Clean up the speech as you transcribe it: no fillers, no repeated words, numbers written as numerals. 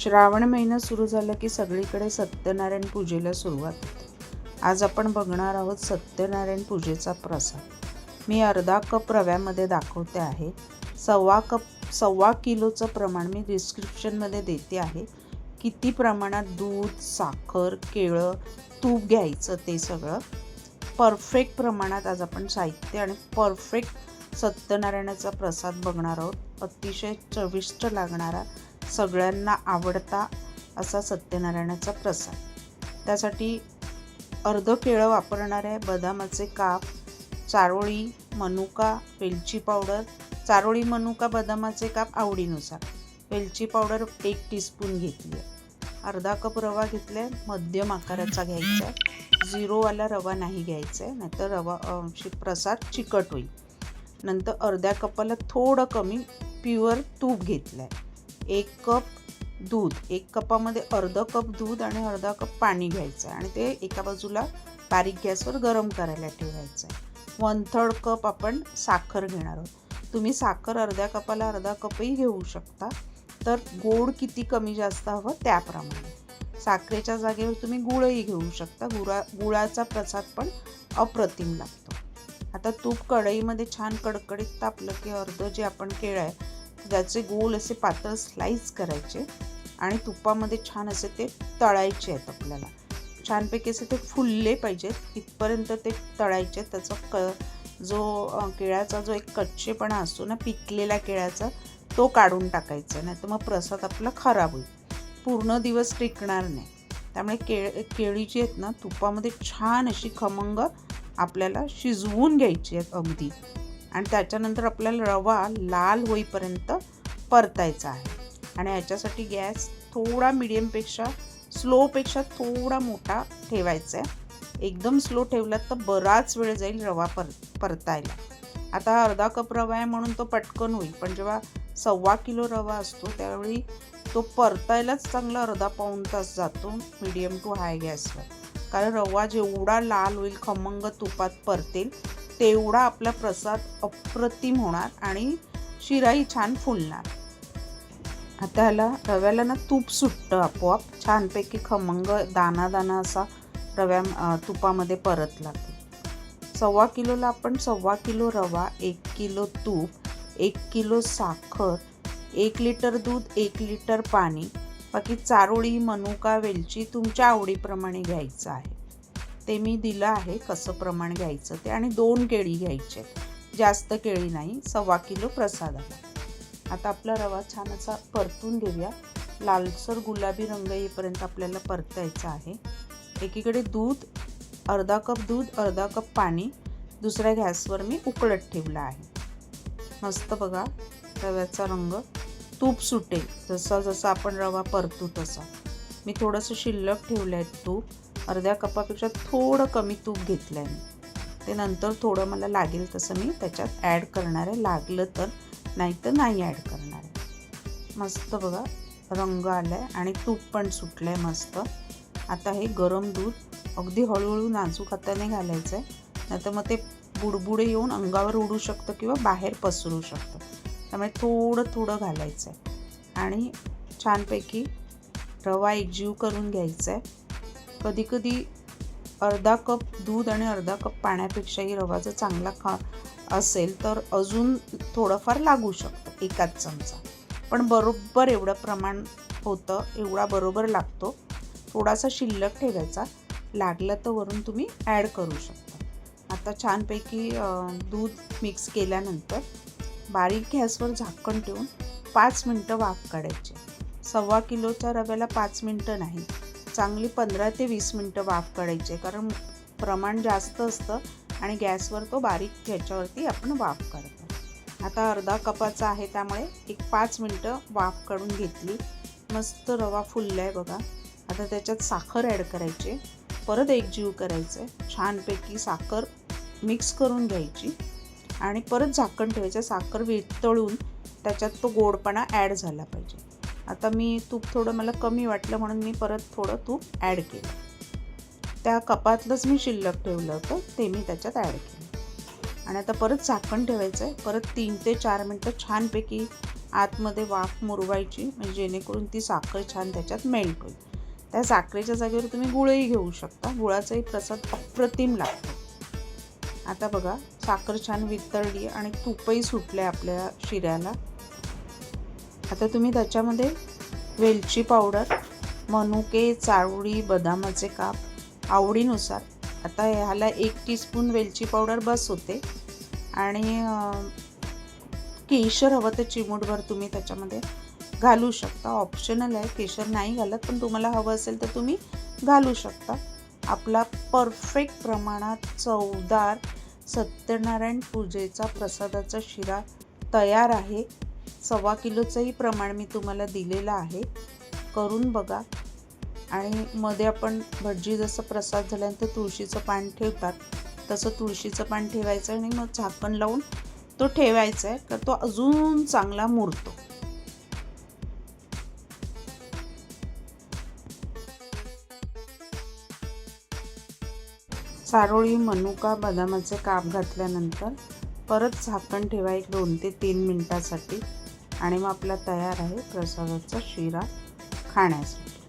श्रावण महिना सुरू झाला की सगळीकडे सत्यनारायण पूजेला सुरुवात होते. आज आपण बघणार आहोत सत्यनारायण पूजेचा प्रसाद. मी अर्धा कप रव्यामध्ये दाखवते आहे. सव्वा किलोचं प्रमाण मी डिस्क्रिप्शनमध्ये देते आहे. किती प्रमाणात दूध, साखर, केळं, तूप घ्यायचं ते सगळं परफेक्ट प्रमाणात आज आपण साहित्य आणि परफेक्ट सत्यनारायणाचा प्रसाद बघणार आहोत. अतिशय चविष्ट लागणारा, सगळ्यांना आवडता असा सत्यनारायणाचा प्रसाद. त्यासाठी अर्ध केळं वापरणार आहे, बदामाचे काप, चारोळी, मनुका, वेलची पावडर. चारोळी, मनुका, बदामाचे काप आवडीनुसार. वेलची पावडर 1 टीस्पून घेतली आहे. अर्धा कप रवा घेतला आहे, मध्यम आकाराचा घ्यायचा आहे. झिरोवाला रवा नाही घ्यायचा आहे, नाहीतर रवा प्रसाद चिकट होईल. नंतर अर्ध्या कपाला थोडं कमी प्युअर तूप घेतलं आहे. 1 कप दूध, 1 कपामध्ये अर्धा कप दूध आणि अर्धा कप पाणी घ्यायचं आहे आणि ते एका बाजूला बारीक गॅसवर गरम करायला ठेवायचं आहे. 1/3 कप आपण साखर घेणार आहोत. तुम्ही साखर अर्ध्या कपाला अर्धा कपही घेऊ शकता, तर गोड किती कमी जास्त हवं त्याप्रमाणे. साखरेच्या जागेवर तुम्ही गुळही घेऊ शकता. गुळाचा प्रसाद पण अप्रतिम लागतो. आता तूप कढईमध्ये छान कडकडीत तापलं की अर्धं जे आपण केळं आहे त्याचे गोल असे पातळ स्लाइस करायचे आणि तुपामध्ये छान असे ते तळायचे आहेत. आपल्याला छानपैकी असे ते फुलले पाहिजेत इथपर्यंत ते तळायचे. त्याचा जो केळ्याचा जो एक कच्चेपणा असतो ना, पिकलेल्या केळ्याचा, तो काढून टाकायचा, नाही तर मग प्रसाद आपला खराब होईल, पूर्ण दिवस टिकणार नाही. त्यामुळे केळी जी आहेत ना, तुपामध्ये छान अशी खमंग आपल्याला शिजवून घ्यायची आहेत अगदी. आणि त्याच्यानंतर आपल्याला रवा लाल होईपर्यंत परतायचा आहे. आणि याच्यासाठी गॅस थोडा मिडियमपेक्षा, स्लोपेक्षा थोडा मोठा ठेवायचा आहे. एकदम स्लो ठेवला तर बराच वेळ जाईल रवा परतायला. आता अर्धा कप रवा आहे म्हणून तो पटकन होईल, पण जेव्हा 1/4 किलो रवा असतो त्यावेळी तो परतायलाच चांगला अर्धा पाऊण तास जातो मिडियम टू हाय गॅसवर. कारण रवा जेवढा लाल होईल, खमंग तुपात परतेल, तेवढा आपला प्रसाद अप्रतिम होणार आणि शिराही छान फुलणार. आता ह्याला रव्याला ना तूप सुटतं आपोआप, छानपैकी खमंग दाना असा तुपामध्ये परतला. 1/4 किलोला आपण 1/4 किलो रवा, 1 किलो तूप, 1 किलो साखर, 1 लिटर दूध, 1 लिटर पाणी, बाकी चारोळी, मनुका, वेलची तुमच्या आवडीप्रमाणे घ्यायचं आहे. ते मी दिलं आहे कसं प्रमाण घ्यायचं ते. आणि 2 केळी घ्यायचे, जास्त केळी नाही, 1/4 किलो प्रसादाला. आता आपला रवा छान असा परतून घेऊया. लालसर गुलाबी रंग येईपर्यंत आपल्याला परतायचा आहे. एकीकडे दूध, अर्धा कप दूध, अर्धा कप पाणी दुसऱ्या गॅसवर मी उकळत ठेवला आहे. मस्त बघा रव्याचा रंग, तूप सुटेल जसं आपण रवा परतू तसा. मी थोडंसं शिल्लक ठेवलं आहे तूप. अर्ध्या कपापेक्षा थोडं कमी तूप घेतलं आहे मी. ते नंतर थोडं मला लागेल तसं मी त्याच्यात ॲड करणार आहे, लागलं तर, नाही तर नाही ॲड करणार आहे. मस्त बघा रंग आला आहे आणि तूप पण सुटलं आहे मस्त. आता हे गरम दूध अगदी हळूहळू नाजूक हाताने घालायचं आहे, नाही तर मग ते बुडबुडे येऊन अंगावर उडू शकतं किंवा बाहेर पसरू शकतं. त्यामुळे थोडं घालायचं आहे आणि छानपैकी रवा एकजीव करून घ्यायचा आहे. कधीकधी अर्धा कप दूध आणि अर्धा कप पाण्यापेक्षाही रवा जर चांगला असेल तर अजून थोडंफार लागू शकतं, 1 चमचा. पण बरोबर एवढं प्रमाण होतं, एवढा बरोबर लागतो. थोडासा शिल्लक ठेवायचा, लागलं तर वरून तुम्ही ॲड करू शकता. आता छानपैकी दूध मिक्स केल्यानंतर बारीक गॅसवर झाकण ठेवून 5 मिनटं वाफ काढायची. 1/4 किलोच्या रव्याला 5 मिनटं नाही, चांगली 15 ते 20 मिनटं वाफ काढायची, कारण प्रमाण जास्त असतं आणि गॅसवर तो बारीक ह्याच्यावरती आपण वाफ काढतो. आता अर्धा कपाचा आहे त्यामुळे 5 मिनटं वाफ काढून घेतली. मस्त रवा फुलला आहे बघा. आता त्याच्यात साखर ॲड करायची, परत एकजीव करायचं. छानपैकी साखर मिक्स करून घ्यायची आणि परत झाकण ठेवायचं. साखर वितळून त्याच्यात तो गोडपणा ॲड झाला पाहिजे. आता मी तूप थोडं मला कमी वाटलं म्हणून मी परत थोडं तूप ॲड केलं. त्या कपातलंच मी शिल्लक ठेवलं होतं ते मी त्याच्यात ॲड केलं आणि आता परत झाकण ठेवायचं आहे. परत 3 ते 4 मिनटं छानपैकी आतमध्ये वाफ मुरवायची, म्हणजे जेणेकरून ती साखर छान त्याच्यात मेल्ट होईल. त्या साखरेच्या जागेवर तुम्ही गुळही घेऊ शकता. गुळाचाही प्रसाद अप्रतिम लागतो. आता बघा साखर छान वितळली आणि तूपही सुटले आपल्या शिऱ्याला. आता तुम्ही त्याच्यामध्ये वेलची पावडर, मनुके, चारोळी, बदामाचे काप आवडीनुसार. आता ह्याला 1 टीस्पून वेलची पावडर बस होते आणि केशर हवं तर चिमूटभर तुम्ही त्याच्यामध्ये घालू शकता. ऑप्शनल आहे, केशर नाही घालत, पण तुम्हाला हवं असेल तर तुम्ही घालू शकता. आपला परफेक्ट प्रमाणात चवदार सत्यनारायण पूजेचा प्रसादाचा शिरा तयार आहे. 1.25 किलोचंही प्रमाण मी तुम्हाला दिलेलं आहे. करून बघा. आणि मध्ये आपण भटजी जसं प्रसाद झाल्यानंतर तुळशीचं पान ठेवतात तसं तुळशीचं पान ठेवायचं आणि मग झाकण लावून तो ठेवायचा आहे, तर तो अजून चांगला मुरतो. चारोळी, मनुका, बदामाचे काप घातल्यानंतर परत झाकण ठेवा 2 ते 3 मिनिटासाठी आणि मग आपला तयार आहे प्रसादाचा शिरा खाण्यासाठी.